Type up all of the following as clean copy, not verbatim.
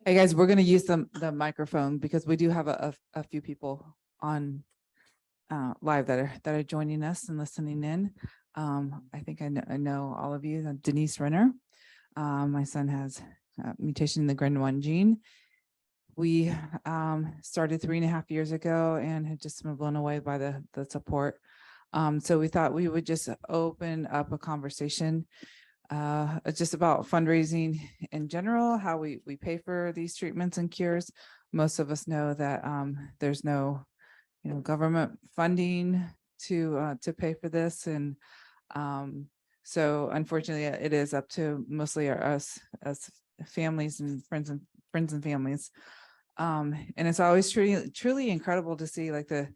Hey guys, we're going to use the microphone because we do have a few people on live that are joining us and listening in. I think I know all of you. I'm Denise Rehner. My son has a mutation in the GRIN1 gene. We started 3.5 years ago and had just been blown away by the support. So we thought we would just open up a conversation just about fundraising in general, how we pay for these treatments and cures. Most of us know that there's no government funding to pay for this, and so unfortunately it is up to mostly us as families and friends and families, and it's always truly incredible to see like the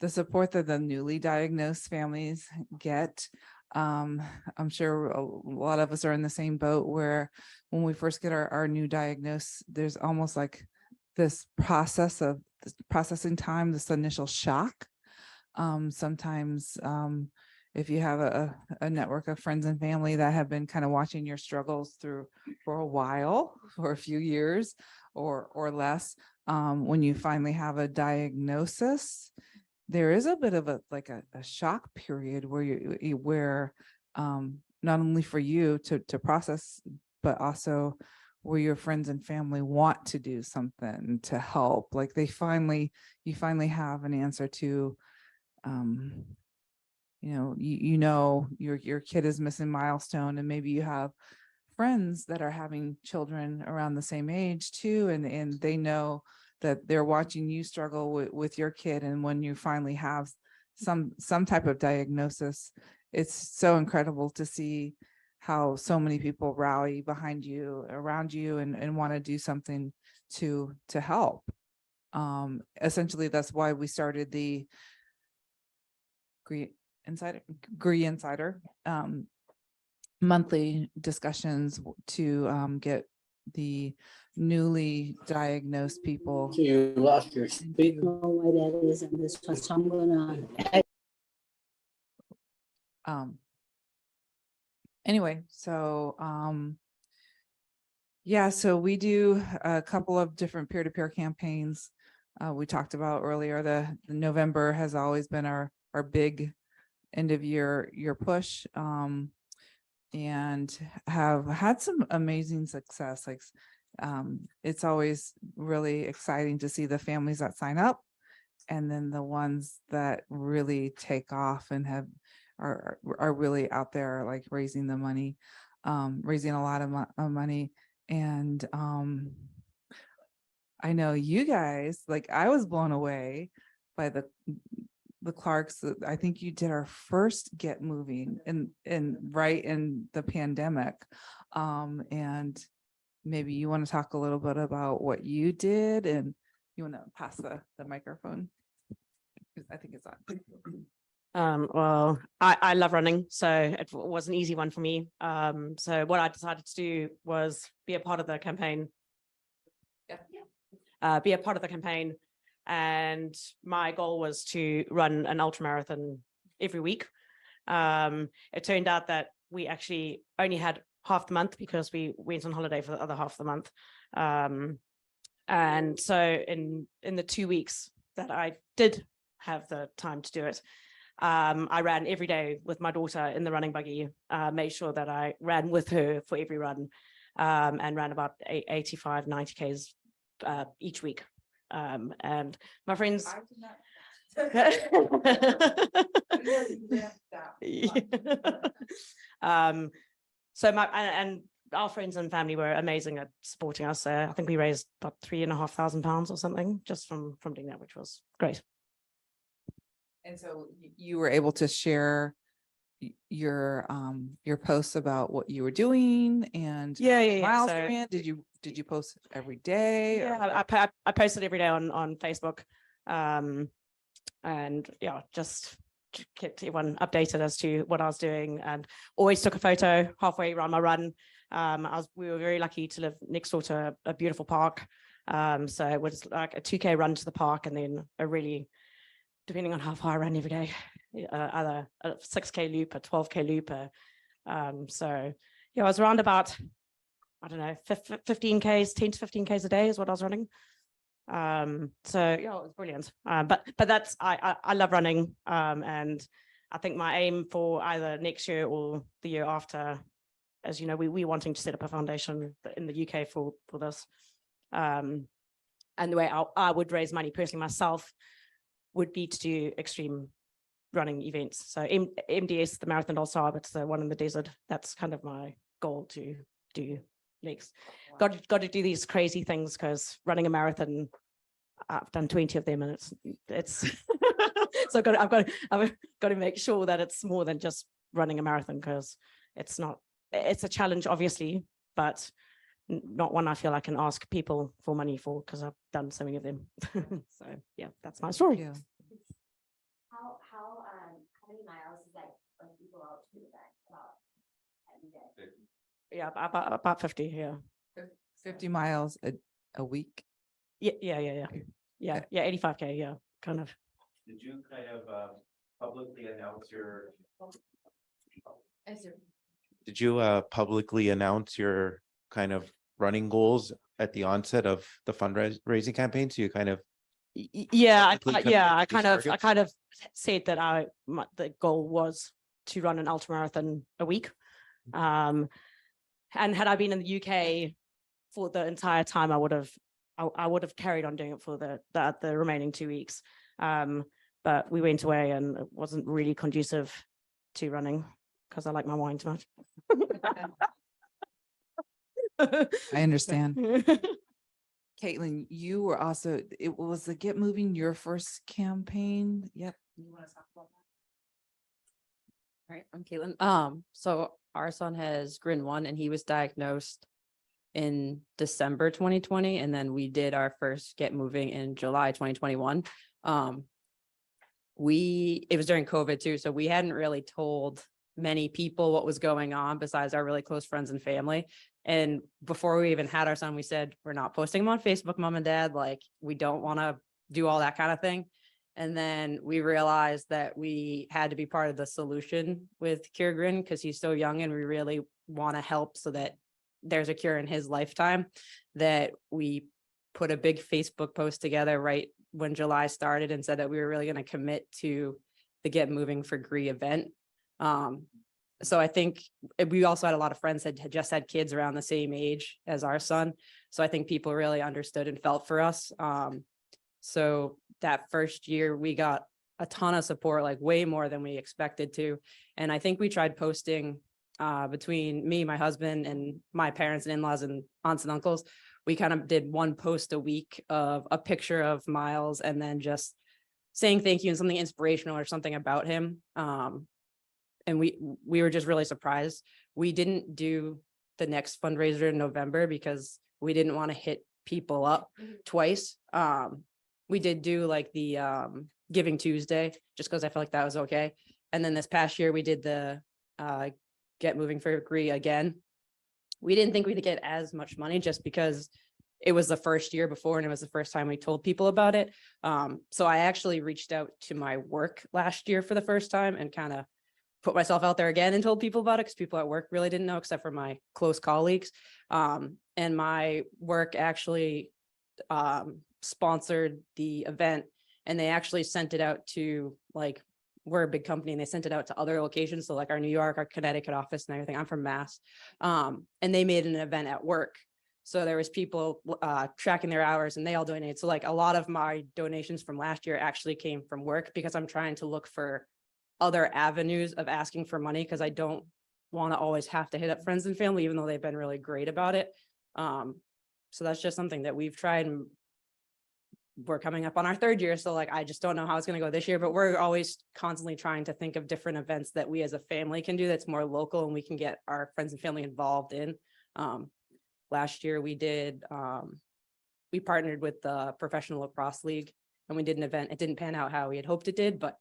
support that the newly diagnosed families get. I'm sure a lot of us are in the same boat where when we first get our new diagnosis, there's almost like this processing time, this initial shock. Sometimes if you have a network of friends and family that have been kind of watching your struggles through for a while, for a few years or less, when you finally have a diagnosis, there is a bit of a shock period where not only for you to process, but also where your friends and family want to do something to help. Like you finally have an answer to, your kid is missing milestone, and maybe you have friends that are having children around the same age too, and they know that they're watching you struggle with your kid. And when you finally have some type of diagnosis, it's so incredible to see how so many people rally behind you, around you, and want to do something to help. Essentially, that's why we started the GRICon Insider monthly discussions to get the newly diagnosed people. So you lost your speaker. Know why that is in this one, so I'm gonna. Anyway, so yeah, so we do a couple of different peer-to-peer campaigns. We talked about earlier, the November has always been our big end of year push, and have had some amazing success. Like it's always really exciting to see the families that sign up, and then the ones that really take off and are really out there, like raising the money, raising a lot of money. And I know you guys, like I was blown away by the Clarks. I think you did our first Get Moving in right in the pandemic, and maybe you want to talk a little bit about what you did, and you want to pass the microphone. I think it's on. Well, I love running, so it was an easy one for me. So what I decided to do was be a part of the campaign. Be a part of the campaign. And my goal was to run an ultra marathon every week. It turned out that we actually only had half the month because we went on holiday for the other half of the month. And so in the 2 weeks that I did have the time to do it, I ran every day with my daughter in the running buggy, made sure that I ran with her for every run, and ran about 85, 90 Ks each week. And my friends. So and our friends and family were amazing at supporting us. I think we raised about £3,500 or something just from doing that, which was great. And so you were able to share your posts about what you were doing and miles you're in. Did you post every day? Yeah, I posted every day on Facebook, and yeah, just kept everyone updated as to what I was doing, and always took a photo halfway around my run. We were very lucky to live next door to a beautiful park, so it was like a 2K run to the park, and then a really, depending on how far I ran every day, either a 6K loop, a 12K loop. So yeah, I was around about I don't know, 15Ks, 10 to 15Ks a day is what I was running. So yeah, it was brilliant. But that's, I love running. And I think my aim for either next year or the year after, as you know, we wanting to set up a foundation in the UK for this. And the way I would raise money personally myself would be to do extreme running events. So MDS, the Marathon del Sahara, it's the one in the desert. That's kind of my goal to do next. Got to do these crazy things, because running a marathon, I've done 20 of them, and it's so I've got to make sure that it's more than just running a marathon, because it's a challenge, obviously, but not one I feel I can ask people for money for, because I've done so many of them. So yeah, that's my story. Yeah. How many miles is that you go out to that about every day? Yeah, about 50. Yeah. 50 miles a week. Yeah. 85K. Yeah, kind of. Did you kind of publicly announce your? Did you publicly announce your kind of running goals at the onset of the fundraising campaign? So you kind of. Yeah, Publicly I committed to these kind of said that the goal was to run an ultramarathon a week. And had I been in the UK for the entire time, I would have carried on doing it for the remaining 2 weeks. But we went away, and it wasn't really conducive to running, because I like my wine too much. I understand. Kaitlyne, you were also, it was the Get Moving, your first campaign. Yep. You want to talk about that? All right, I'm Kaitlyne. So our son has GRIN 1, and he was diagnosed in December 2020, and then we did our first Get Moving in July 2021. It was during COVID too, so we hadn't really told many people what was going on besides our really close friends and family. And before we even had our son, we said, we're not posting him on Facebook, mom and dad, like, we don't want to do all that kind of thing. And then we realized that we had to be part of the solution with CureGRIN, because he's so young, and we really want to help so that there's a cure in his lifetime. That we put a big Facebook post together right when July started and said that we were really going to commit to the Get Moving for GRI event. So I think we also had a lot of friends that had just had kids around the same age as our son. So I think people really understood and felt for us. So that first year we got a ton of support, like way more than we expected to. And I think we tried posting between me, my husband, and my parents and in-laws and aunts and uncles. We kind of did one post a week of a picture of Miles, and then just saying thank you and something inspirational or something about him. And we were just really surprised. We didn't do the next fundraiser in November because we didn't want to hit people up twice. We did do like the Giving Tuesday, just because I felt like that was okay. And then this past year we did the Get Moving for GRI again. We didn't think we'd get as much money just because it was the first year before, and it was the first time we told people about it. So I actually reached out to my work last year for the first time and kind of put myself out there again and told people about it, because people at work really didn't know, except for my close colleagues. And my work actually sponsored the event, and they actually sent it out to, like, we're a big company, and they sent it out to other locations. So like our New York, our Connecticut office and everything. I'm from Mass. And they made an event at work. So there was people tracking their hours, and they all donated. So like a lot of my donations from last year actually came from work, because I'm trying to look for other avenues of asking for money, because I don't want to always have to hit up friends and family, even though they've been really great about it. So that's just something that we've tried, and we're coming up on our third year. So like, I just don't know how it's going to go this year, but we're always constantly trying to think of different events that we as a family can do that's more local and we can get our friends and family involved in. Last year we did, we partnered with the Professional Lacrosse League, and we did an event. It didn't pan out how we had hoped it did, but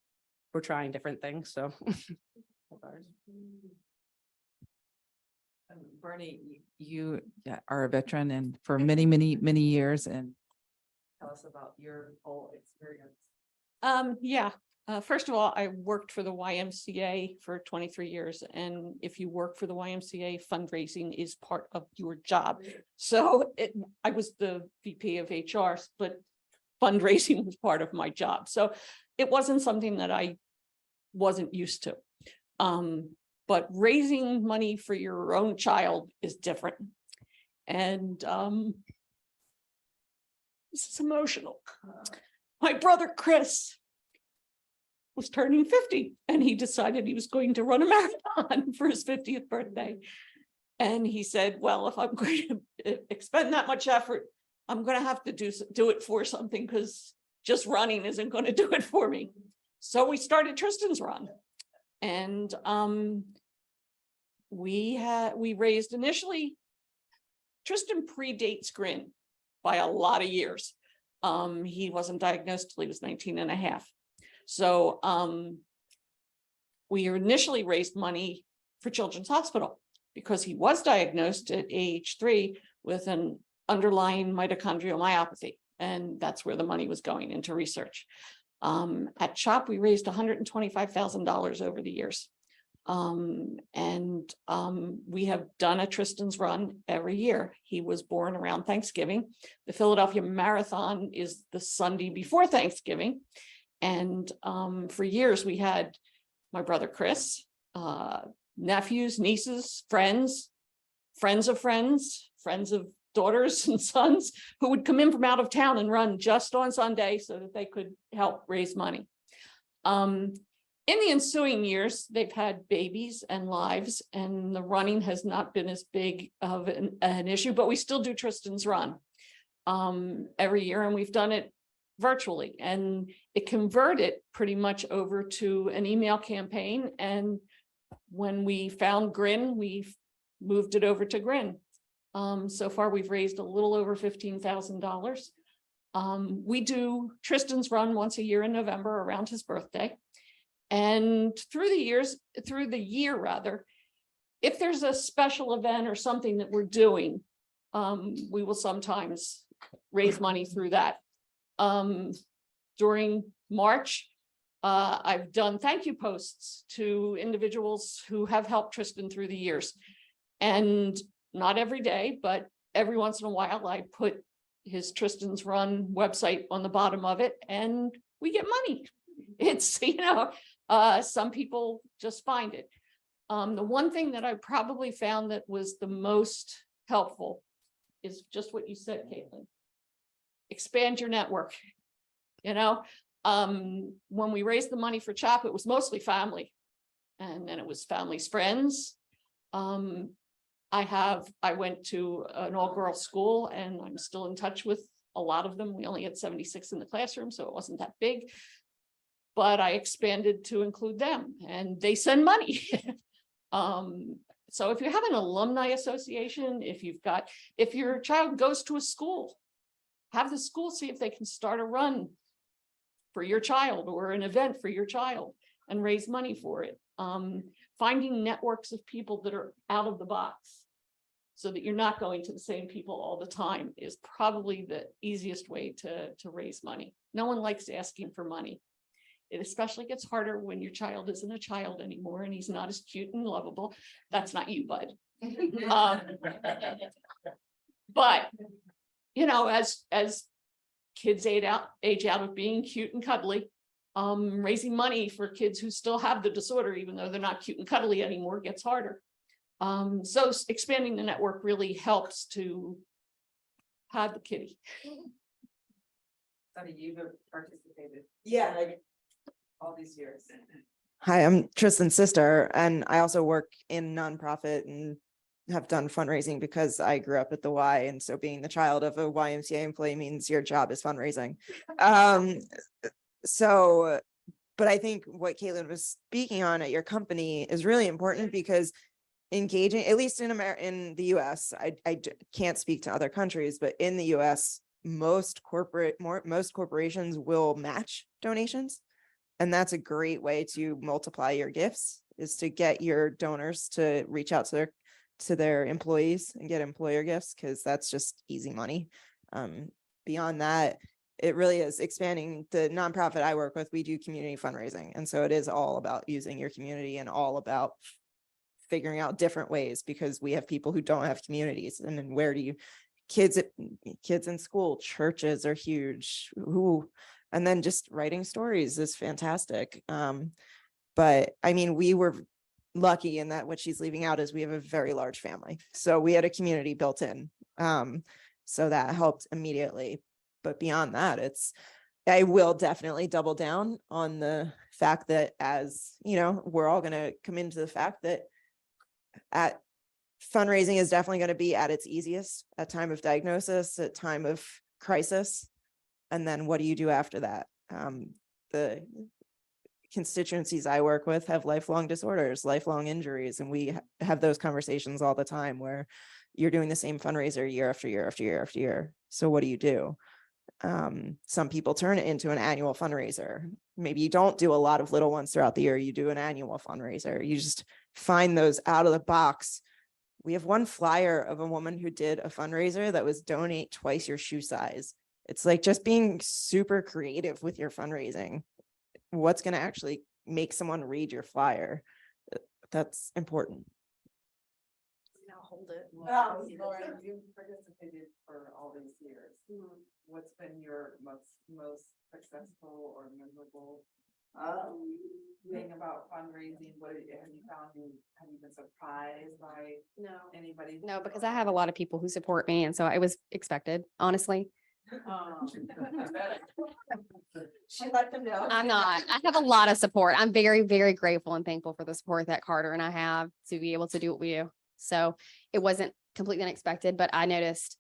we're trying different things. So Berni, you are a veteran and for many, many, many years, and tell us about your whole experience. Yeah. First of all, I worked for the YMCA for 23 years. And if you work for the YMCA, fundraising is part of your job. So I was the VP of HR, but fundraising was part of my job. So it wasn't something that I wasn't used to. But raising money for your own child is different. And this is emotional. My brother, Chris, was turning 50 and he decided he was going to run a marathon for his 50th birthday. And he said, well, if I'm going to expend that much effort, I'm going to have to do it for something, because just running isn't going to do it for me. So we started Tristan's Run. And we raised initially, Tristan predates GRIN by a lot of years. He wasn't diagnosed till he was 19 and a half. So we initially raised money for Children's Hospital because he was diagnosed at age 3 with an underlying mitochondrial myopathy. And that's where the money was going, into research. At CHOP, we raised $125,000 over the years. We have done a Tristan's Run every year. He was born around Thanksgiving. The Philadelphia Marathon is the Sunday before Thanksgiving. And for years we had my brother Chris, nephews, nieces, friends of friends, friends of daughters and sons who would come in from out of town and run just on Sunday so that they could help raise money. In the ensuing years, they've had babies and lives, and the running has not been as big of an issue, but we still do Tristan's Run every year, and we've done it virtually, and it converted pretty much over to an email campaign. And when we found GRIN, we moved it over to GRIN. So far, we've raised a little over $15,000. We do Tristan's Run once a year in November around his birthday. And through the year, if there's a special event or something that we're doing, we will sometimes raise money through that. During March, I've done thank you posts to individuals who have helped Tristan through the years. And not every day, but every once in a while, I put his Tristan's Run website on the bottom of it, and we get money. It's, some people just find it. The one thing that I probably found that was the most helpful is just what you said, Kaitlyne. Expand your network. When we raised the money for CHOP, it was mostly family, and then it was family's friends. I went to an all-girls school, and I'm still in touch with a lot of them. We only had 76 in the classroom, so it wasn't that big, but I expanded to include them, and they send money. So if you have an alumni association, if your child goes to a school, have the school see if they can start a run for your child or an event for your child and raise money for it. Finding networks of people that are out of the box so that you're not going to the same people all the time is probably the easiest way to raise money. No one likes asking for money. It especially gets harder when your child isn't a child anymore and he's not as cute and lovable. That's not you, bud. But as kids age out of being cute and cuddly, raising money for kids who still have the disorder, even though they're not cute and cuddly anymore, gets harder. So expanding the network really helps to have the kitty. You've participated. Yeah. All these years. Hi, I'm Tristan's sister, and I also work in nonprofit and have done fundraising because I grew up at the Y, and so being the child of a YMCA employee means your job is fundraising. But I think what Kaitlyne was speaking on at your company is really important, because engaging, at least in the US, I can't speak to other countries, but in the US, most corporations will match donations. And that's a great way to multiply your gifts, is to get your donors to reach out to their employees and get employer gifts, because that's just easy money. Beyond that, it really is expanding. The nonprofit I work with, we do community fundraising. And so it is all about using your community and all about figuring out different ways, because we have people who don't have communities. And then where do you, kids in school, churches are huge. And then just writing stories is fantastic. But I mean, we were lucky in that what she's leaving out is we have a very large family. So we had a community built in. So that helped immediately. But beyond that, I will definitely double down on the fact that, as you know, we're all going to come into the fact that fundraising is definitely going to be at its easiest at time of diagnosis, at time of crisis. And then what do you do after that? The constituencies I work with have lifelong disorders, lifelong injuries, and we have those conversations all the time where you're doing the same fundraiser year after year after year after year. So what do you do? Some people turn it into an annual fundraiser. Maybe you don't do a lot of little ones throughout the year. You do an annual fundraiser. You just find those out of the box. We have one flyer of a woman who did a fundraiser that was donate twice your shoe size. It's like just being super creative with your fundraising. What's going to actually make someone read your flyer? That's important. Now hold it. Lauren, you've participated for all these years. What's been your most successful or memorable thing about fundraising? What have you found? Have you been surprised by anybody? No, because I have a lot of people who support me, and so it was expected, honestly. She let them know. I'm not. I have a lot of support. I'm very, very grateful and thankful for the support that Carter and I have to be able to do what we do. So it wasn't completely unexpected, but I noticed,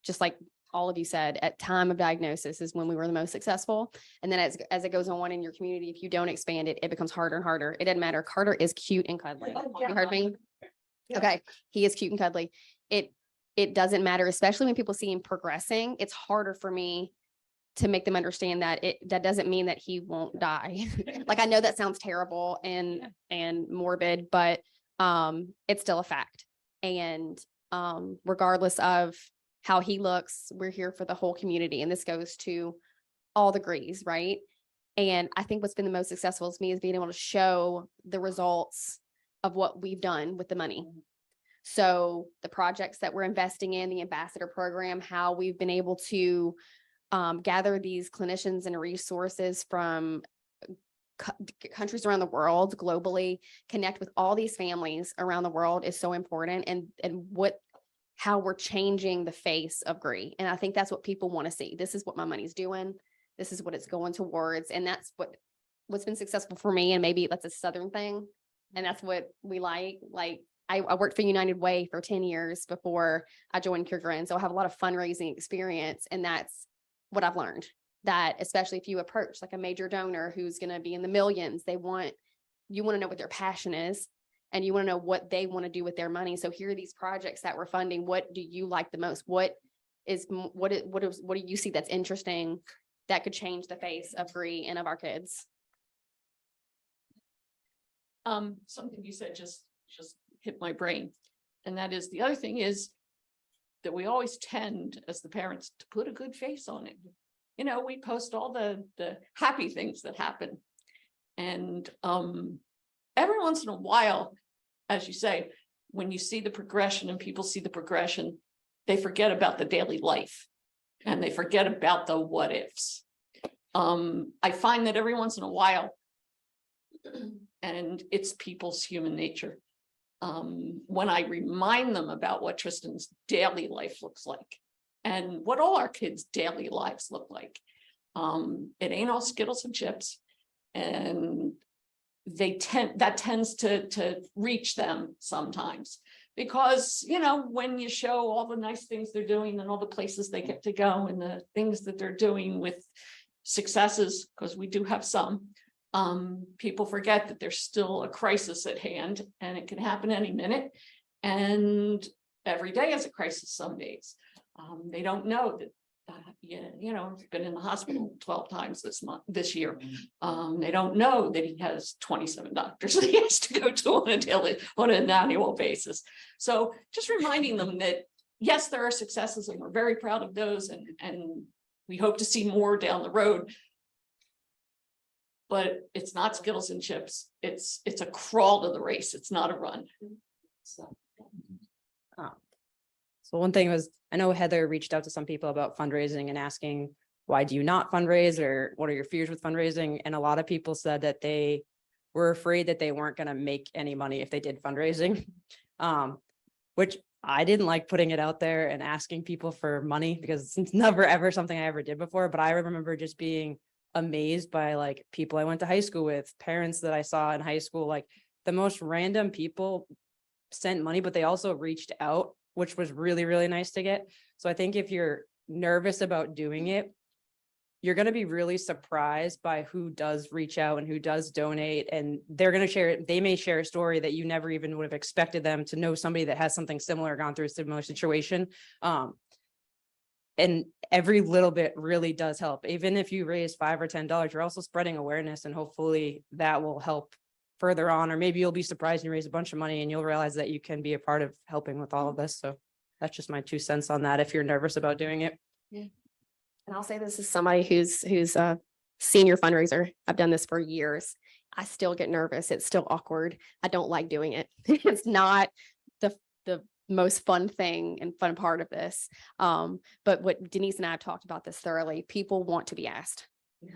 just like all of you said, at time of diagnosis is when we were the most successful. And then as it goes on in your community, if you don't expand it, it becomes harder and harder. It doesn't matter. Carter is cute and cuddly. You heard me? Okay. He is cute and cuddly. It doesn't matter, especially when people see him progressing. It's harder for me to make them understand that that doesn't mean that he won't die. Like, I know that sounds terrible and morbid, but it's still a fact. And regardless of how he looks, we're here for the whole community. And this goes to all the GRIs, right? And I think what's been the most successful to me is being able to show the results of what we've done with the money. So the projects that we're investing in, the ambassador program, how we've been able to gather these clinicians and resources from countries around the world, globally, connect with all these families around the world is so important. And how we're changing the face of GRI. And I think that's what people want to see. This is what my money's doing. This is what it's going towards. And that's what's been successful for me. And maybe that's a Southern thing. And that's what we like. Like, I worked for United Way for 10 years before I joined CureGRIN. So I have a lot of fundraising experience. And that's what I've learned, that especially if you approach like a major donor who's going to be in the millions, you want to know what their passion is, and you want to know what they want to do with their money. So here are these projects that we're funding. What do you like the most? What do you see that's interesting that could change the face of GRI and of our kids? Something you said just hit my brain. And that is, the other thing is that we always tend as the parents to put a good face on it. You know, we post all the happy things that happen. And every once in a while, as you say, when you see the progression and people see the progression, they forget about the daily life and they forget about the what ifs. I find that every once in a while, and it's people's human nature, when I remind them about what Tristan's daily life looks like and what all our kids' daily lives look like, it ain't all Skittles and chips, and that tends to reach them sometimes, because, you know, when you show all the nice things they're doing and all the places they get to go and the things that they're doing with successes, because we do have some, people forget that there's still a crisis at hand and it can happen any minute. And every day is a crisis some days. They don't know that, you know, he's been in the hospital 12 times this year. They don't know that he has 27 doctors that he has to go to on an annual basis. So just reminding them that, yes, there are successes and we're very proud of those, and We hope to see more down the road. But it's not Skittles and chips. It's a crawl to the race. It's not a run. So. So one thing was, I know Heather reached out to some people about fundraising and asking, why do you not fundraise, or what are your fears with fundraising? And a lot of people said that they were afraid that they weren't going to make any money if they did fundraising, which I didn't like putting it out there and asking people for money, because it's never ever something I ever did before. But I remember just being amazed by like people I went to high school with, parents that I saw in high school, like the most random people sent money, but they also reached out, which was really, really nice to get. So I think if you're nervous about doing it, you're going to be really surprised by who does reach out and who does donate. And they're going to share, they may share a story that you never even would have expected them to know, somebody that has something similar, gone through a similar situation. And every little bit really does help. Even if you raise $5 or $10, you're also spreading awareness, and hopefully that will help further on. Or maybe you'll be surprised and you raise a bunch of money and you'll realize that you can be a part of helping with all of this. So that's just my 2 cents on that, if you're nervous about doing it. Yeah. And I'll say this is somebody who's a senior fundraiser. I've done this for years. I still get nervous. It's still awkward. I don't like doing it. It's not the most fun thing and fun part of this. But what Denise and I have talked about this thoroughly, people want to be asked.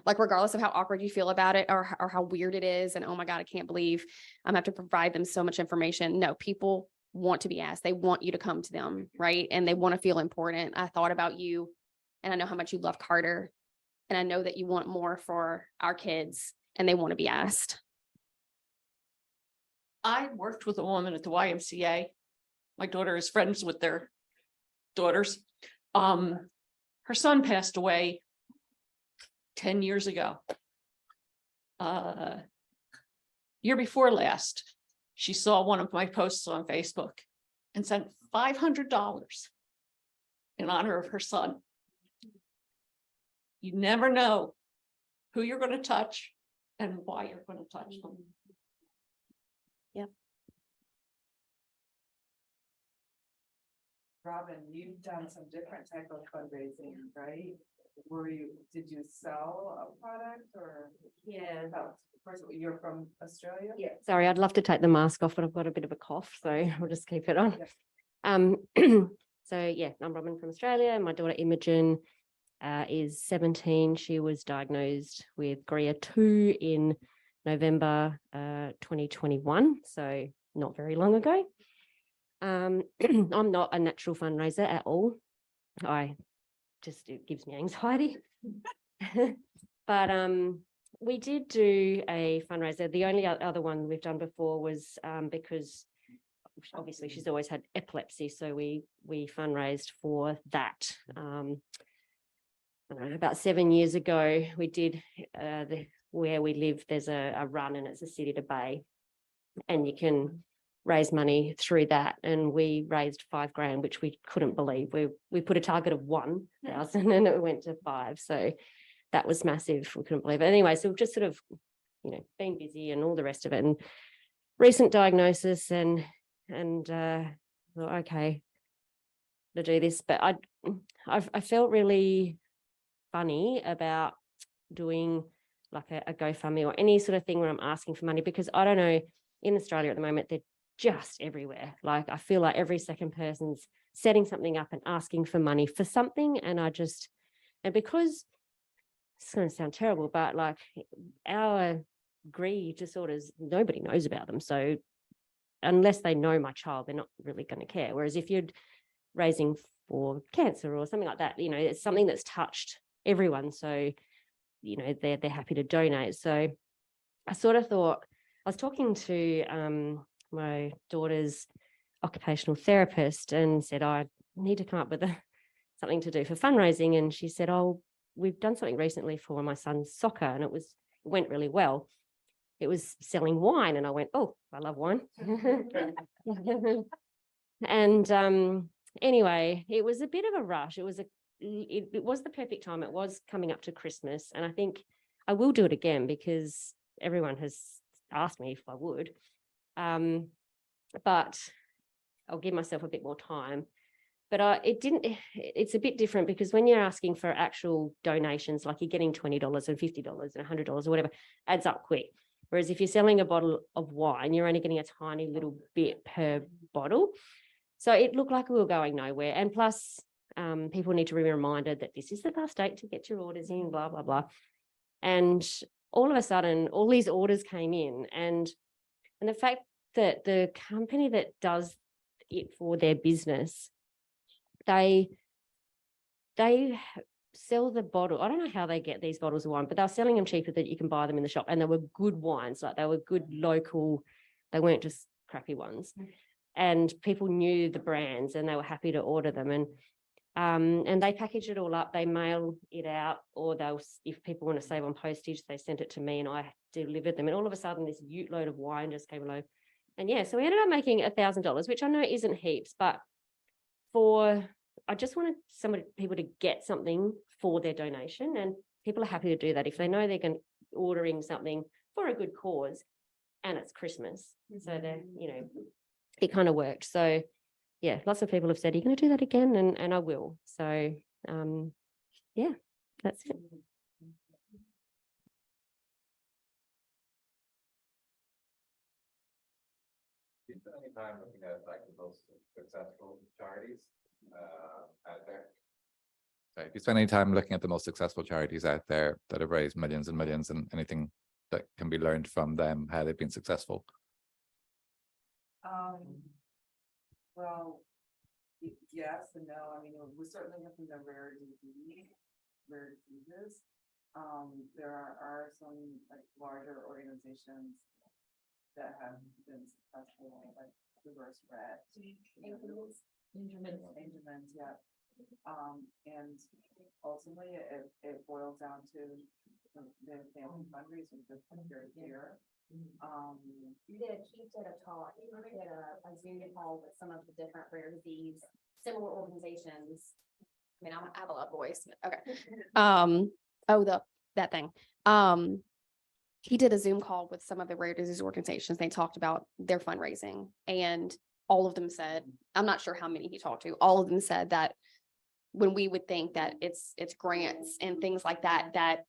Like, regardless of how awkward you feel about it, or how weird it is, and oh my God, I can't believe I'm have to provide them so much information. No, people want to be asked. They want you to come to them, right? And they want to feel important. I thought about you, and I know how much you love Carter, and I know that you want more for our kids, and they want to be asked. I worked with a woman at the YMCA. My daughter is friends with their daughters. Her son passed away 10 years ago. Year before last, she saw one of my posts on Facebook and sent $500 in honor of her son. You never know who you're going to touch and why you're going to touch them. Robin, you've done some different type of fundraising, right? Did you sell a product, or? Yeah. First, you're from Australia? Yeah. Sorry, I'd love to take the mask off, but I've got a bit of a cough, so we'll just keep it on. So yeah, I'm Robin from Australia. My daughter Imogen is 17. She was diagnosed with GRIA 2 in November 2021, so not very long ago. I'm not a natural fundraiser at all. It gives me anxiety. But we did do a fundraiser. The only other one we've done before was because obviously she's always had epilepsy, so we fundraised for that. About 7 years ago, we did where we live, there's a run, and it's a city to bay, and you can raise money through that, and we raised $5,000, which we couldn't believe. We put a target of 1,000 and it went to 5, so that was massive. We couldn't believe it. Anyway, so we've just sort of, been busy and all the rest of it, and recent diagnosis, and thought, okay, to do this. But I felt really funny about doing like a GoFundMe or any sort of thing where I'm asking for money, because I don't know, in Australia at the moment, they're just everywhere. Like, I feel like every second person's setting something up and asking for money for something. And because it's going to sound terrible, but like our GRIA disorders, nobody knows about them. So unless they know my child, they're not really going to care. Whereas if you're raising for cancer or something like that, it's something that's touched everyone. So, they're happy to donate. So I sort of thought, I was talking to my daughter's occupational therapist and said, I need to come up with something to do for fundraising. And she said, oh, we've done something recently for my son's soccer, and it went really well. It was selling wine. And I went, oh, I love wine. And anyway, it was a bit of a rush. It was the perfect time. It was coming up to Christmas. And I think I will do it again because everyone has asked me if I would. But I'll give myself a bit more time. But it's a bit different because when you're asking for actual donations, like you're getting $20 and $50 and $100 or whatever, adds up quick. Whereas if you're selling a bottle of wine, you're only getting a tiny little bit per bottle. So it looked like we were going nowhere. And plus, people need to be reminded that this is the last date to get your orders in, blah, blah, blah. And all of a sudden, all these orders came in. And the fact that the company that does it for their business, they sell the bottle. I don't know how they get these bottles of wine, but they're selling them cheaper that you can buy them in the shop. And they were good wines, like they were good local, they weren't just crappy ones. And people knew the brands and they were happy to order them. And they package it all up, they mail it out, or if people want to save on postage, they sent it to me and I delivered them. And all of a sudden this ute load of wine just came along. And yeah, so we ended up making $1,000, which I know isn't heaps, but I just wanted people to get something for their donation, and people are happy to do that if they know they're ordering something for a good cause and it's Christmas. So they're, it kind of worked. So yeah, lots of people have said, are you going to do that again? And I will. So yeah, that's it. Do you spend any time looking at like the most successful charities out there? Sorry, if you spend any time looking at the most successful charities out there that have raised millions and millions, and anything that can be learned from them, how they've been successful? Well, yes and no. I mean, we certainly have some rare diseases. There are some like larger organizations that have been successful, like Reverse Red, Angelman's, yeah. And ultimately it boils down to the family fundraising just here. You did a talk, you did a Zoom call with some of the different rare disease, similar organizations. I mean, I have a loud voice, but okay. That thing. He did a Zoom call with some of the rare disease organizations. They talked about their fundraising, and all of them said, I'm not sure how many he talked to, all of them said that when we would think that it's grants and things like that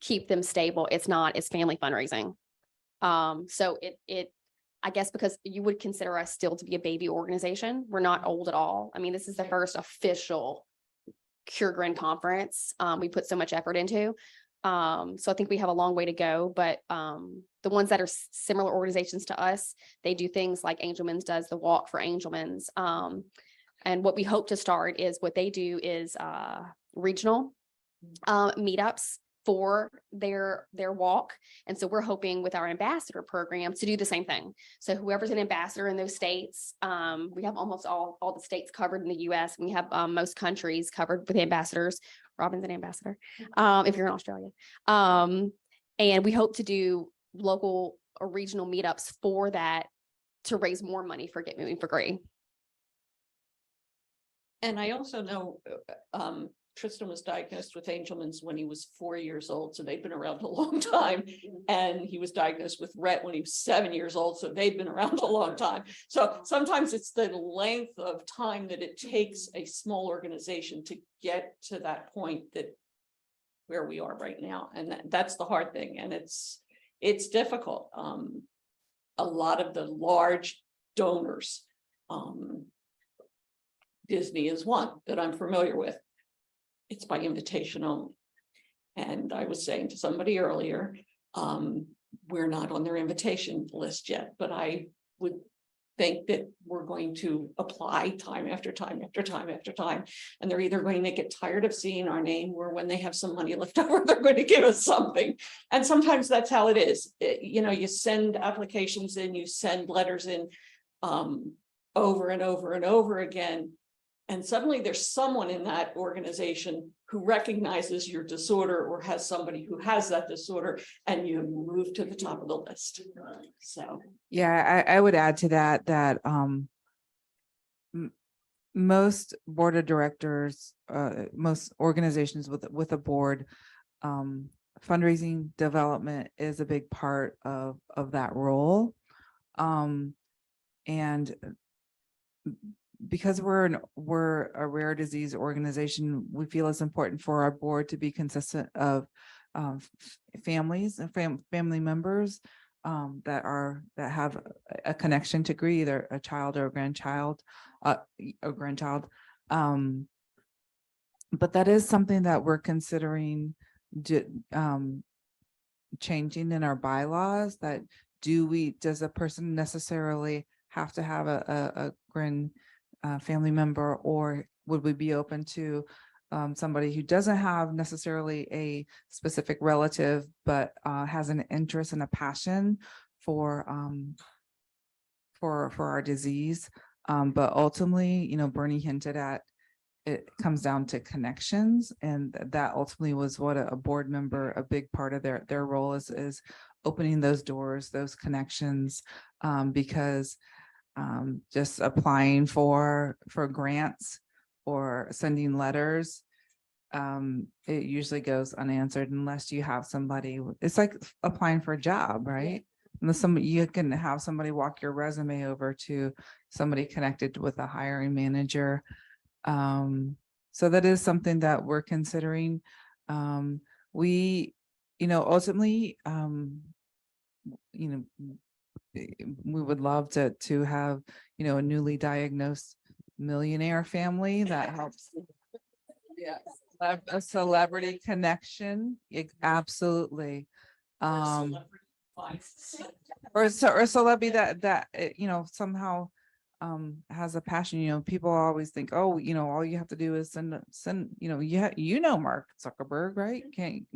keep them stable, it's not, it's family fundraising. So it I guess because you would consider us still to be a baby organization. We're not old at all. I mean, this is the first official CureGRIN conference we put so much effort into. So I think we have a long way to go, but the ones that are similar organizations to us, they do things like Angelman's does the walk for Angelman's. And what we hope to start is what they do is regional meetups for their walk. And so we're hoping with our ambassador program to do the same thing. So whoever's an ambassador in those states, we have almost all the states covered in the US. We have most countries covered with ambassadors. Robin's an ambassador if you're in Australia. And we hope to do local or regional meetups for that to raise more money for Get Moving for Green. And I also know Tristan was diagnosed with Angelman's when he was 4 years old, so they've been around a long time. And he was diagnosed with Rett when he was 7 years old, so they've been around a long time. So sometimes it's the length of time that it takes a small organization to get to that point that where we are right now, and that's the hard thing, and it's difficult. A lot of the large donors, Disney is one that I'm familiar with. It's by invitation only. And I was saying to somebody earlier, we're not on their invitation list yet, but I would think that we're going to apply time after time after time after time. And they're either going to get tired of seeing our name, or when they have some money left over, they're going to give us something. And sometimes that's how it is. You send applications in, you send letters in over and over and over again. And suddenly there's someone in that organization who recognizes your disorder or has somebody who has that disorder, and you move to the top of the list. So, yeah, I would add to that most board of directors, most organizations with a board, fundraising development is a big part of that role. And because we're a rare disease organization, we feel it's important for our board to be consistent of families and family members that have a connection to GRIN, either a child or a grandchild, but that is something that we're considering changing in our bylaws. That does a person necessarily have to have a GRIN family member, or would we be open to somebody who doesn't have necessarily a specific relative, but has an interest and a passion for our disease? But ultimately, Bernie hinted at, it comes down to connections, and that ultimately was what a board member, a big part of their role is opening those doors, those connections, because just applying for grants or sending letters, it usually goes unanswered unless you have somebody. It's like applying for a job, right? Unless you can have somebody walk your resume over to somebody connected with a hiring manager. So that is something that we're considering. We, ultimately, we would love to have, a newly diagnosed millionaire family that helps. Yes, a celebrity connection. Absolutely. Or a celebrity that somehow has a passion. People always think, oh, all you have to do is send Mark Zuckerberg, right? Can't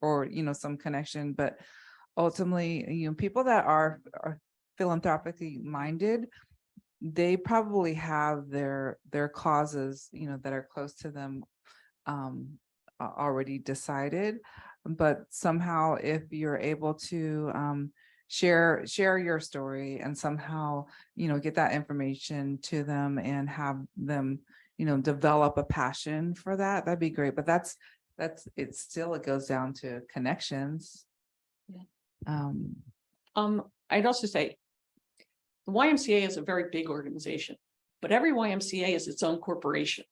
or some connection, but ultimately, people that are philanthropically minded, they probably have their causes, that are close to them already decided. But somehow, if you're able to share your story and somehow, get that information to them and have them, develop a passion for that, that'd be great. But it goes down to connections. Yeah. I'd also say the YMCA is a very big organization, but every YMCA is its own corporation.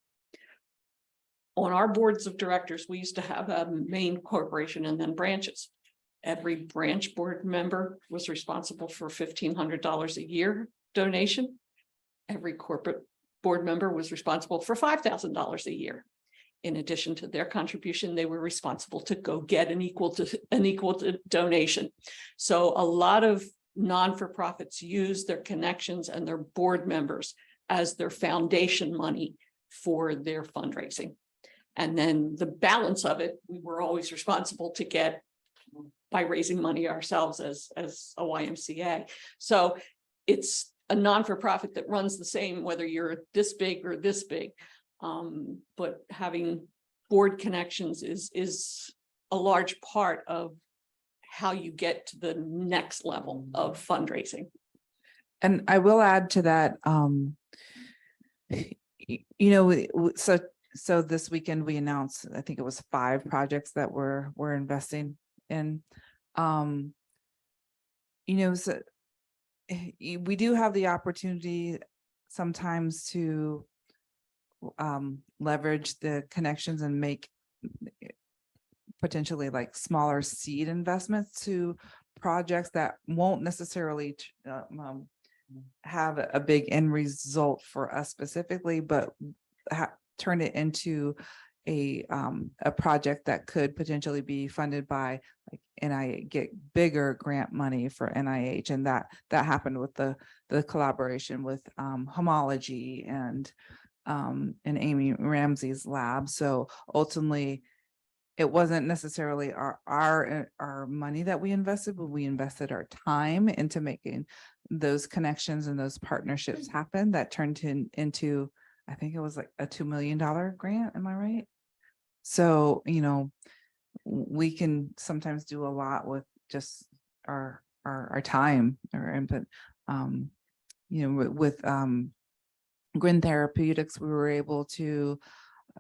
On our boards of directors, we used to have a main corporation and then branches. Every branch board member was responsible for $1,500 a year donation. Every corporate board member was responsible for $5,000 a year. In addition to their contribution, they were responsible to go get an equal donation. So a lot of non-for-profits use their connections and their board members as their foundation money for their fundraising. And then the balance of it, we were always responsible to get by raising money ourselves as a YMCA. So it's a non-for-profit that runs the same, whether you're this big or this big. But having board connections is a large part of how you get to the next level of fundraising. And I will add to that, so this weekend we announced, I think it was 5 projects that we're investing in. So we do have the opportunity sometimes to leverage the connections and make potentially like smaller seed investments to projects that won't necessarily have a big end result for us specifically, but turn it into a project that could potentially be funded by like NIH, get bigger grant money for NIH, and that happened with the collaboration with homology and Amy Ramsey's lab. So ultimately, it wasn't necessarily our money that we invested, but we invested our time into making those connections and those partnerships happen. That turned into, I think it was like a $2 million grant. Am I right? So, we can sometimes do a lot with just our time or input. With GRIN Therapeutics, we were able to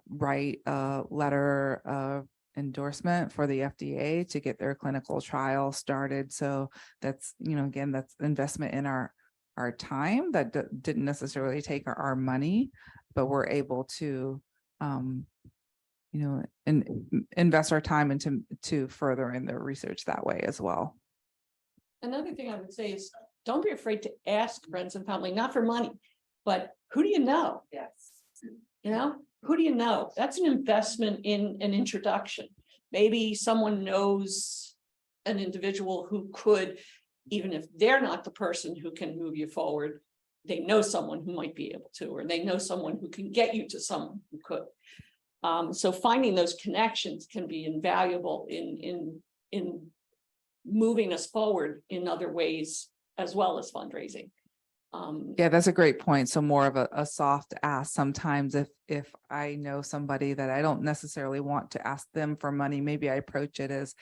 write a letter of endorsement for the FDA to get their clinical trial started. So that's, again, that's investment in our our time, that didn't necessarily take our money, but we're able to, invest our time into further in the research that way as well. Another thing I would say is, don't be afraid to ask friends and family, not for money, but who do you know? Yes. You know, who do you know? That's an investment in an introduction. Maybe someone knows an individual who could, even if they're not the person who can move you forward, they know someone who might be able to, or they know someone who can get you to someone who could. So finding those connections can be invaluable in moving us forward in other ways, as well as fundraising. Yeah, that's a great point. So more of a soft ask. Sometimes if I know somebody that I don't necessarily want to ask them for money, maybe I approach it as,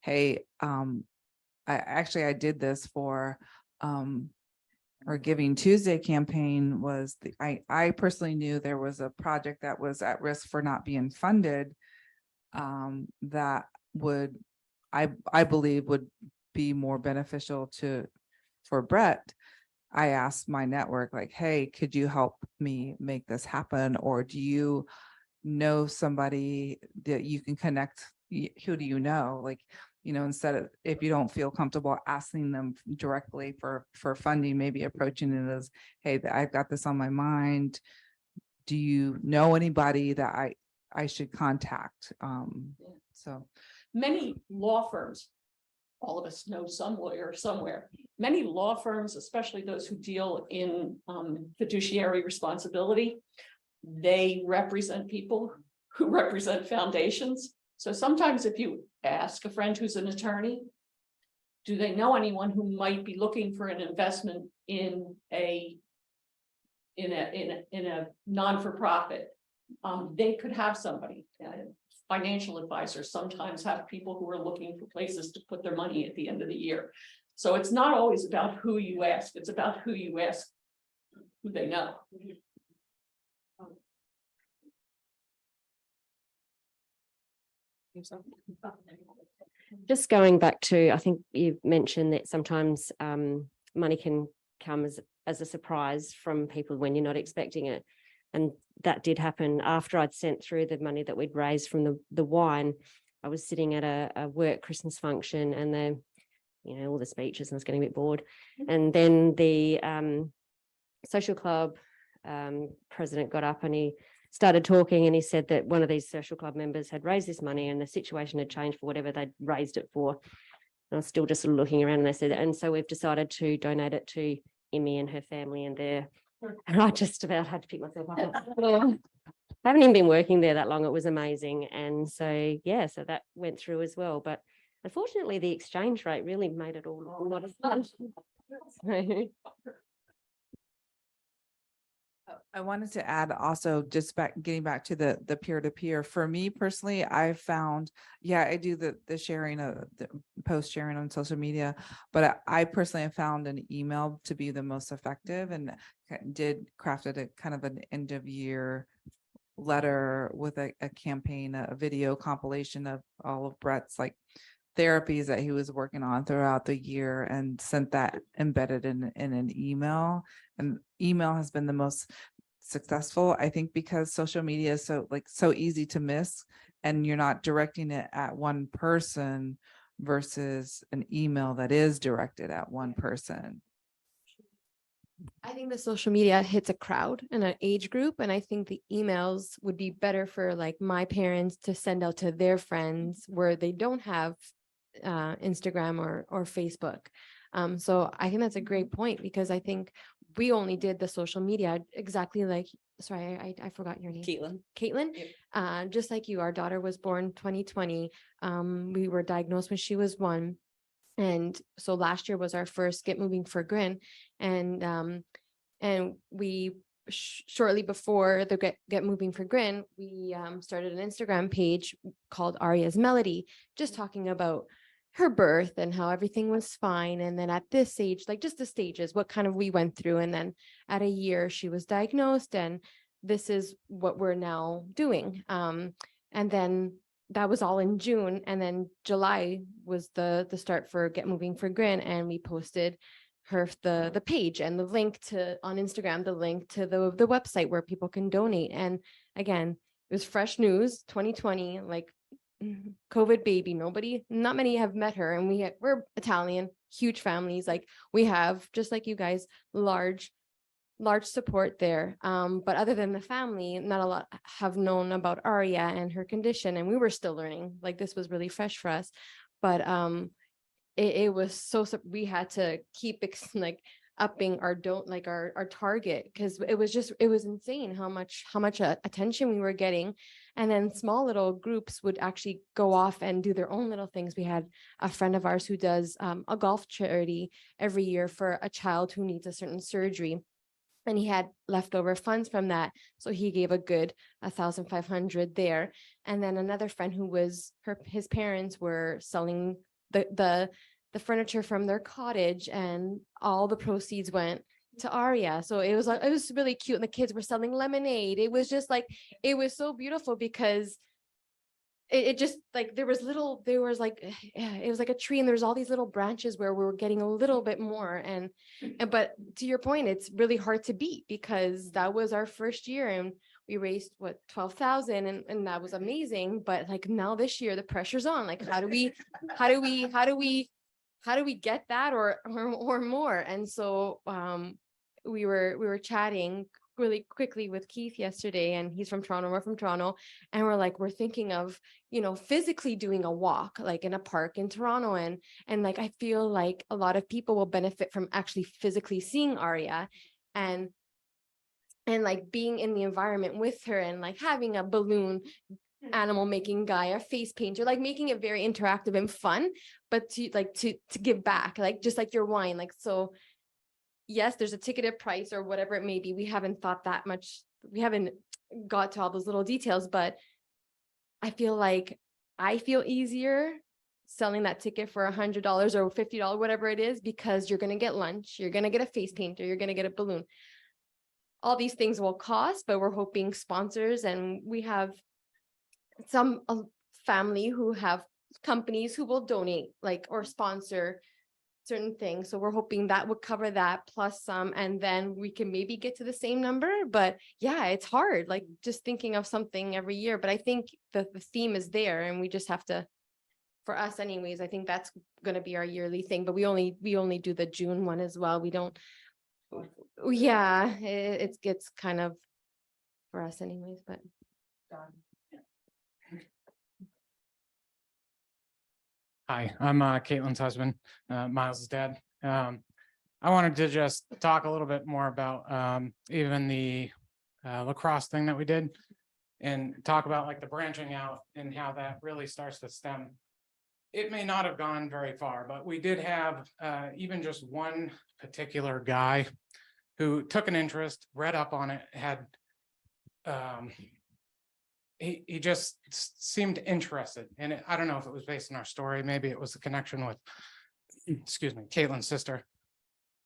hey, I did this for our Giving Tuesday campaign. Was I personally knew there was a project that was at risk for not being funded, that I believe would be more beneficial for Brett. I asked my network, like, hey, could you help me make this happen? Or do you know somebody that you can connect? Who do you know? Like, instead of, if you don't feel comfortable asking them directly for funding, maybe approaching it as, hey, I've got this on my mind. Do you know anybody that I should contact? So many law firms, all of us know some lawyer somewhere. Many law firms, especially those who deal in fiduciary responsibility, they represent people who represent foundations. So sometimes if you ask a friend who's an attorney, do they know anyone who might be looking for an investment in a non-for-profit? They could have somebody. Financial advisors sometimes have people who are looking for places to put their money at the end of the year. So it's not always about who you ask, it's about who you ask, who they know. Just going back to, I think you mentioned that sometimes money can come as a surprise from people when you're not expecting it. And that did happen after I'd sent through the money that we'd raised from the wine. I was sitting at a work Christmas function, and all the speeches, and I was getting a bit bored. And then the social club president got up and he started talking, and he said that one of these social club members had raised this money and the situation had changed for whatever they'd raised it for. And I was still just sort of looking around, and they said, and so we've decided to donate it to Emmy and her family and and I just about had to pick myself up. I haven't even been working there that long. It was amazing. And so, so that went through as well. But unfortunately, the exchange rate really made it all a lot of fun. I wanted to add also, just getting back to the peer-to-peer. For me personally, I found, I do the sharing of the post sharing on social media, but I personally have found an email to be the most effective, and crafted a kind of an end of year letter with a campaign, a video compilation of all of Brett's therapies that he was working on throughout the year, and sent that embedded in an email. And email has been the most successful, I think, because social media is so easy to miss, and you're not directing it at one person versus an email that is directed at one person. I think the social media hits a crowd and an age group, and I think the emails would be better for my parents to send out to their friends where they don't have Instagram or Facebook. So I think that's a great point, because I think we only did the social media exactly sorry, I forgot your name. Kaitlyne. Yep. Just like you, our daughter was born 2020. We were diagnosed when she was 1. And so last year was our first Get Moving for GRIN. And we shortly before the Get Moving for GRIN, we started an Instagram page called Aria's Melody, just talking about her birth and how everything was fine. And then at this age, just the stages, what kind of we went through. And then at a year, she was diagnosed, and this is what we're now doing. And then that was all in June. And then July was the start for Get Moving for GRIN. And we posted the page and the link to on Instagram, the link to the website where people can donate. And again, it was fresh news, 2020, like COVID baby. Not many have met her, and we're Italian, huge families. Like we have, just like you guys, large support there. But other than the family, not a lot have known about Aria and her condition, and we were still learning. Like this was really fresh for us, but it was so we had to keep like upping our our target, because it was insane how much attention we were getting. And then small little groups would actually go off and do their own little things. We had a friend of ours who does a golf charity every year for a child who needs a certain surgery, and he had leftover funds from that, so he gave a good 1,500 there. And then another friend who was his parents were selling the furniture from their cottage, and all the proceeds went to Aria. So it was really cute, and the kids were selling lemonade. It was just like, it was so beautiful, because it just like it was like a tree, and there's all these little branches where we were getting a little bit more. And but to your point, it's really hard to beat, because that was our first year, and we raised 12,000, and that was amazing. But like now this year the pressure's on, like how do we get that or more? And so we were chatting really quickly with Keith yesterday, and he's from Toronto, we're from Toronto, and we're thinking of, physically doing a walk like in a park in Toronto, and like I feel like a lot of people will benefit from actually physically seeing Aria, and like being in the environment with her, and like having a balloon animal making guy, a face painter, like making it very interactive and fun, but to give back, like just like your wine. Like, so yes, there's a ticketed price or whatever it may be. We haven't thought that much. We haven't got to all those little details, but I feel easier selling that ticket for $100 or $50, whatever it is, because you're going to get lunch, you're going to get a face painter, you're going to get a balloon. All these things will cost, but we're hoping sponsors, and we have some family who have companies who will donate or sponsor certain things. So we're hoping that would cover that plus some, and then we can maybe get to the same number. But yeah, it's hard, like just thinking of something every year. But I think the theme is there, and we just have to, for us anyways, I think that's going to be our yearly thing. But we only do the June one as well. We don't, yeah, it gets kind of for us anyways, but Hi, I'm Kaitlyne's husband, Miles' dad. I wanted to just talk a little bit more about even the lacrosse thing that we did, and talk about like the branching out and how that really starts to stem. It may not have gone very far, but we did have even just one particular guy who took an interest, read up on it, had he just seemed interested in it. I don't know if it was based on our story. Maybe it was a connection with, excuse me, Caitlin's sister.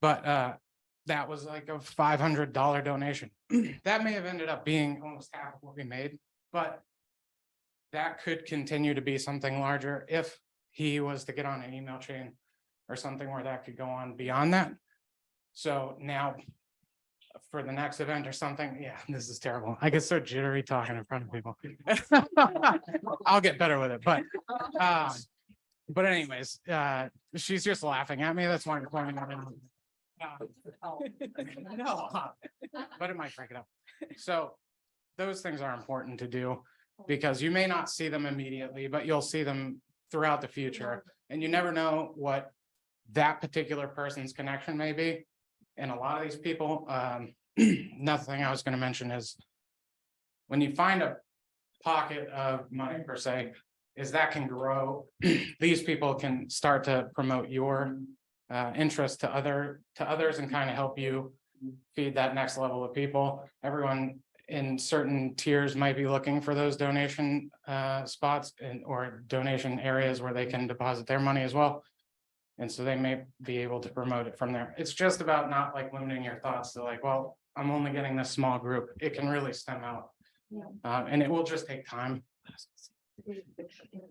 But that was like a $500 donation. That may have ended up being almost half of what we made, but that could continue to be something larger if he was to get on an email chain or something where that could go on beyond that. So now, for the next event or something, yeah, this is terrible. I get so jittery talking in front of people. I'll get better with it, but anyways, she's just laughing at me. That's why I'm pointing at him. No, but it might break it up. So those things are important to do, because you may not see them immediately, but you'll see them throughout the future, and you never know what that particular person's connection may be. And a lot of these people, another thing I was going to mention is when you find a pocket of money per se, is that can grow. These people can start to promote your interest to others and kind of help you feed that next level of people. Everyone in certain tiers might be looking for those donation spots or donation areas where they can deposit their money as well. And so they may be able to promote it from there. It's just about not like limiting your thoughts to like, well, I'm only getting this small group. It can really stem out. And it will just take time.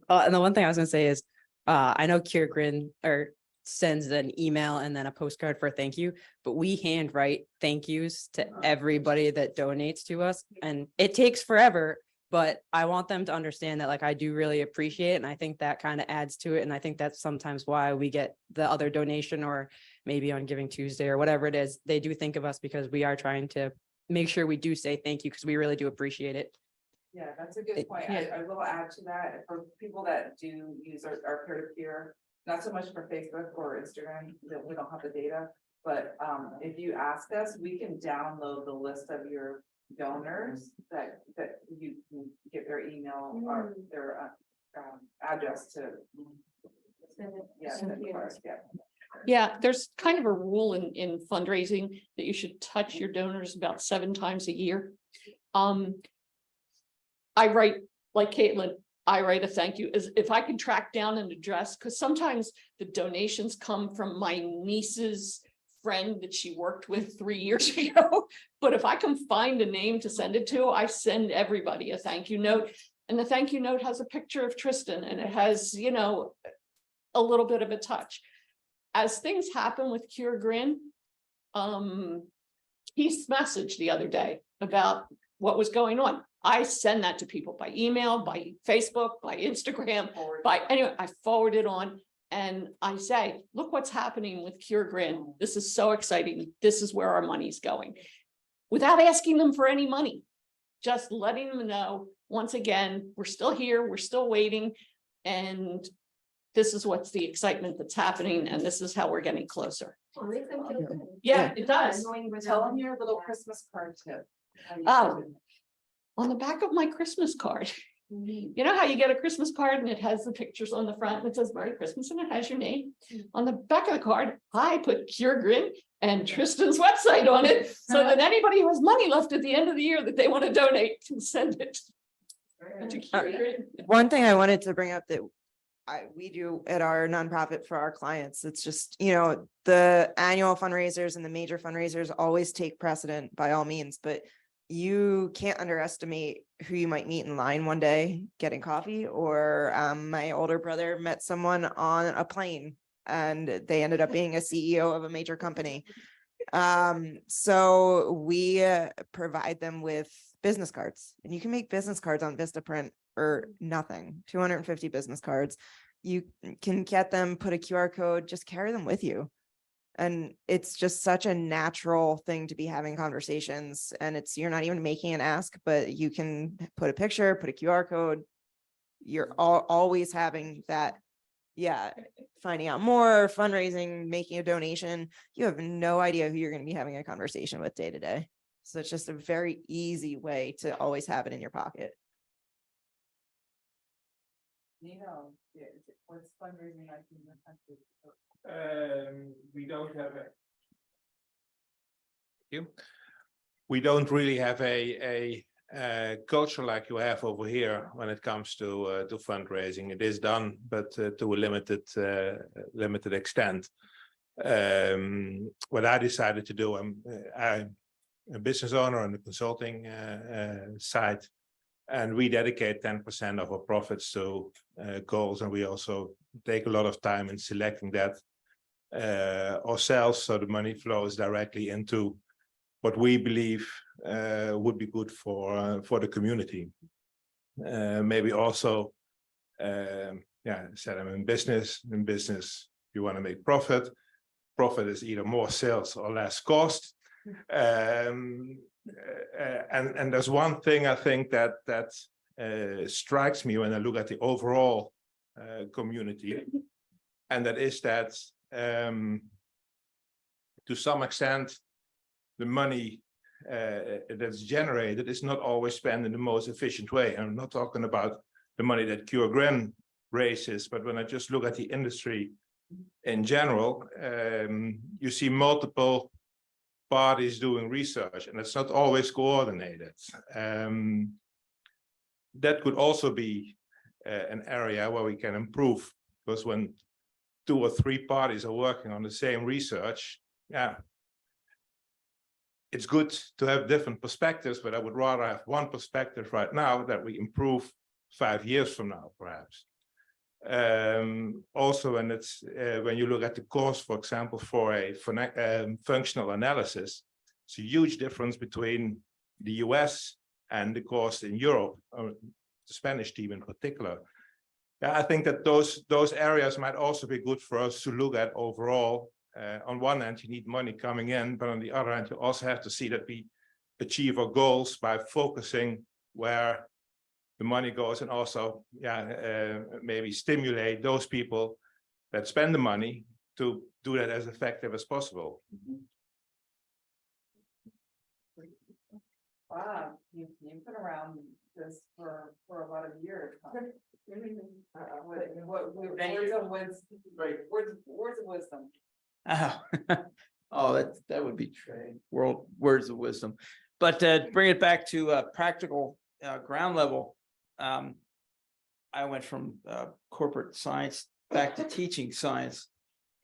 And the one thing I was going to say is, I know CureGRIN, or sends an email and then a postcard for a thank you, but we handwrite thank yous to everybody that donates to us. And it takes forever, but I want them to understand that like I do really appreciate it. And I think that kind of adds to it. And I think that's sometimes why we get the other donation, or maybe on Giving Tuesday or whatever it is, they do think of us because we are trying to make sure we do say thank you because we really do appreciate it. Yeah, that's a good point. I will add to that for people that do use our peer-to-peer, not so much for Facebook or Instagram, that we don't have the data. But if you ask us, we can download the list of your donors that you can get their email or their address to. Yeah, send it first, yeah. Yeah, there's kind of a rule in fundraising that you should touch your donors about 7 times a year. I write, like Kaitlyne, I write a thank you as if I can track down an address, because sometimes the donations come from my niece's friend that she worked with 3 years ago. But if I can find a name to send it to, I send everybody a thank you note. And the thank you note has a picture of Tristan and it has, you know, a little bit of a touch. As things happen with CureGRIN, Keith's message the other day about what was going on. I send that to people by email, by Facebook, by Instagram, anyway, I forward it on and I say, look what's happening with CureGRIN. This is so exciting. This is where our money's going. Without asking them for any money, just letting them know, once again, we're still here, we're still waiting. And this is what's the excitement that's happening. And this is how we're getting closer. Yeah, it does. Tell them your little Christmas card tip. On the back of my Christmas card, you know how you get a Christmas card and it has the pictures on the front and it says Merry Christmas and it has your name. On the back of the card, I put CureGRIN and Tristan's website on it so that anybody who has money left at the end of the year that they want to donate can send it to CureGRIN. One thing I wanted to bring up that we do at our nonprofit for our clients, it's just, you know, the annual fundraisers and the major fundraisers always take precedent by all means, but you can't underestimate who you might meet in line one day getting coffee. Or my older brother met someone on a plane and they ended up being a CEO of a major company. So we provide them with business cards, and you can make business cards on Vistaprint for nothing, 250 business cards. You can get them, put a QR code, just carry them with you. And it's just such a natural thing to be having conversations. And you're not even making an ask, but you can put a picture, put a QR code. You're always having that. Yeah. Finding out more, fundraising, making a donation. You have no idea who you're going to be having a conversation with day to day. So it's just a very easy way to always have it in your pocket. You know, what's fundraising like in the country? We don't have we don't really have a culture like you have over here when it comes to fundraising. It is done, but to a limited extent. What I decided to do, I'm a business owner on the consulting side, and we dedicate 10% of our profits to goals, and we also take a lot of time in selecting that ourselves, so the money flows directly into what we believe would be good for the community. Maybe also, said I'm in business. In business, you want to make profit. Profit is either more sales or less cost. And there's one thing I think that strikes me when I look at the overall community, and that is that to some extent, the money that's generated is not always spent in the most efficient way. I'm not talking about the money that CureGRIN raises, but when I just look at the industry in general, you see multiple parties doing research, and it's not always coordinated. That could also be an area where we can improve, because when 2 or 3 parties are working on the same research, it's good to have different perspectives, but I would rather have one perspective right now that we improve 5 years from now, perhaps. Also, when it's when you look at the cost, for example, for a functional analysis, it's a huge difference between the US and the cost in Europe, or the Spanish team in particular. Yeah, I think that those areas might also be good for us to look at overall. On one hand, you need money coming in, but on the other hand, you also have to see that we achieve our goals by focusing where the money goes, and also, maybe stimulate those people that spend the money to do that as effective as possible. Wow, you've been around this for a lot of years. Words of wisdom. Oh, that would be words of wisdom. But to bring it back to practical ground level, I went from corporate science back to teaching science,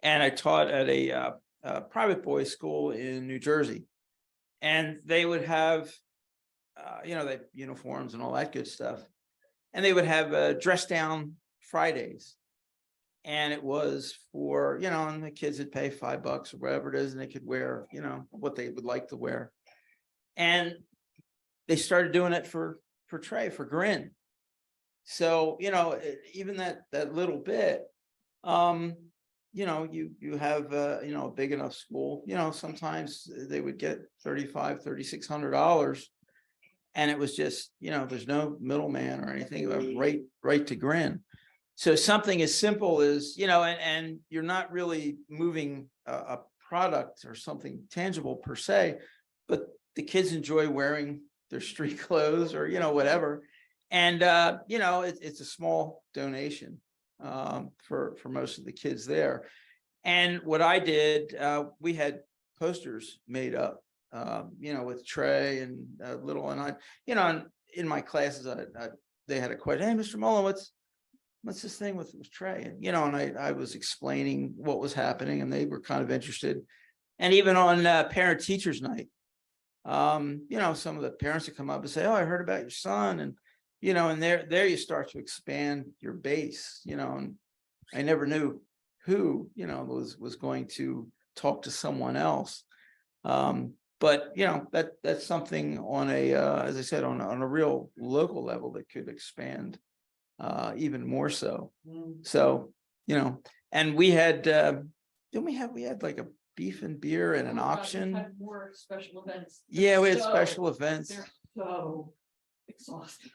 and I taught at a private boys' school in New Jersey, and they would have, they had uniforms and all that good stuff, and they would have dress down Fridays. And it was for, and the kids would pay $5 or whatever it is, and they could wear, what they would like to wear. And they started doing it for GRIN. So, even that little bit, you have, a big enough school, sometimes they would get $3,500, $3,600. And it was just, there's no middleman or anything, right to GRIN. So something as simple as, and you're not really moving a product or something tangible per se, but the kids enjoy wearing their street clothes or, whatever. And, it's a small donation for most of the kids there. And what I did, we had posters made up, with Trey and Little, and I, in my classes, they had a question, hey, Mr. Mullen, what's this thing with Trey? And, and I was explaining what was happening, and they were kind of interested. And even on parent teachers night, some of the parents would come up and say, oh, I heard about your son. And, and there you start to expand your base, and I never knew who, was going to talk to someone else. But, that's something on a, as I said, on a real local level that could expand even more so. So, and we had, we had like a beef and beer and an auction. Had more special events. Yeah, we had special events. They're so exhausting.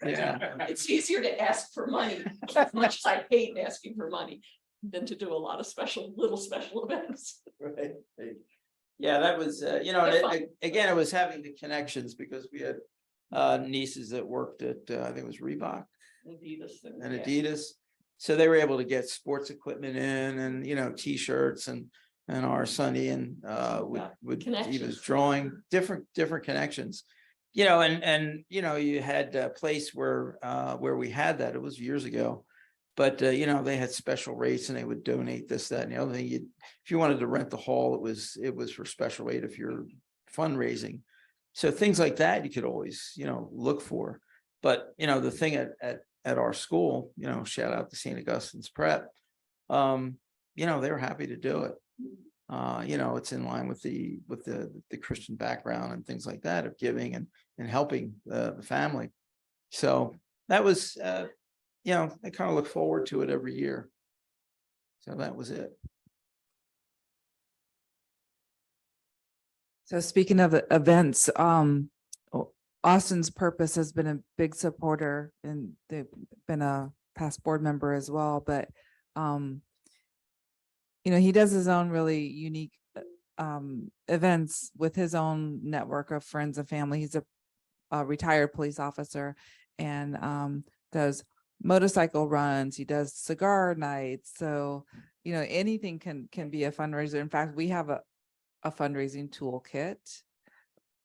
Yeah. It's easier to ask for money, as much as I hate asking for money, than to do a lot of little special events. Right. Yeah, that was, and again, it was having the connections, because we had nieces that worked at, I think it was Reebok. Adidas. So they were able to get sports equipment in, and, T-shirts and our Sunday, and he was drawing different connections, and you had a place where we had that. It was years ago, but they had special rates, and they would donate this, that, and the other thing. If you wanted to rent the hall, it was for special rate if you're fundraising. So things like that you could always look for. But the thing at our school, shout out to St. Augustine's Prep, they were happy to do it. It's in line with the Christian background and things like that of giving and helping the family. So that was, I kind of look forward to it every year. So that was it. So speaking of events, Austin's Purpose has been a big supporter, and they've been a past board member as well, but he does his own really unique events with his own network of friends and family. He's a retired police officer, and does motorcycle runs. He does cigar nights. So, anything can be a fundraiser. In fact, we have a fundraising toolkit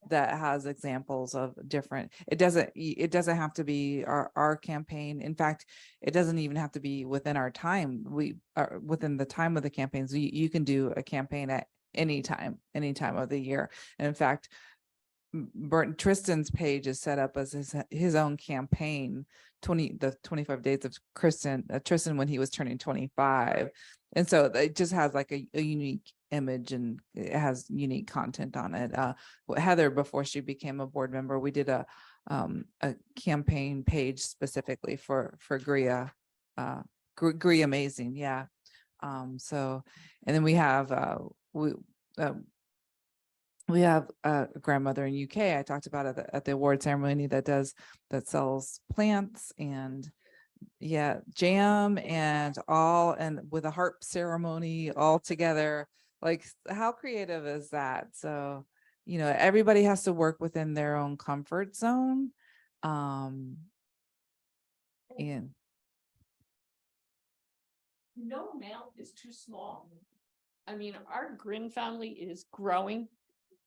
that has examples of different, it doesn't have to be our campaign. In fact, it doesn't even have to be within our time. We are within the time of the campaigns. You can do a campaign at any time of the year. And in fact, Tristan's page is set up as his own campaign, 25 days of Tristan when he was turning 25. And so it just has like a unique image and it has unique content on it. Heather, before she became a board member, we did a campaign page specifically for GRIA, GRIA Amazing. Yeah. So, and then we have, we have a grandmother in UK. I talked about it at the award ceremony that sells plants and jam and with a harp ceremony all together. Like, how creative is that? So, everybody has to work within their own comfort zone. And no amount is too small. I mean, our GRIN family is growing,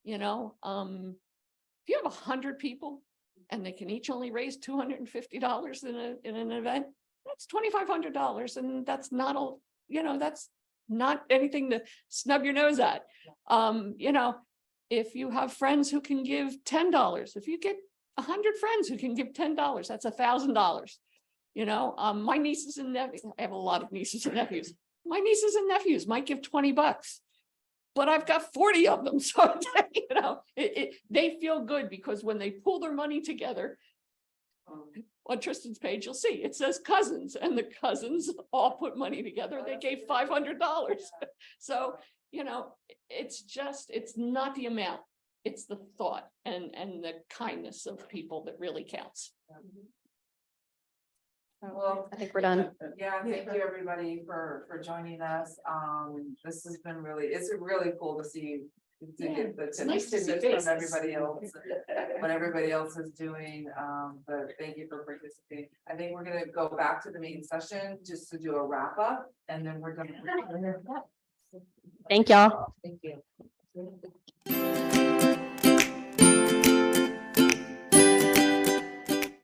if you have 100 people and they can each only raise $250 in an event, that's $2,500. And that's not that's not anything to snub your nose at. If you have friends who can give $10, if you get 100 friends who can give $10, that's $1,000. My nieces and nephews, I have a lot of nieces and nephews. My nieces and nephews might give $20, but I've got 40 of them. So, they feel good because when they pull their money together, on Tristan's page, you'll see it says cousins, and the cousins all put money together. They gave $500. So, it's not the amount, it's the thought and the kindness of people that really counts. Well, I think we're done. Yeah, thank you everybody for joining us. This has been it's really cool to see get the nice to see tidbits from everybody else, what everybody else is doing. But thank you for participating. I think we're gonna go back to the main session just to do a wrap up, and then we're gonna. Thank y'all. Thank you.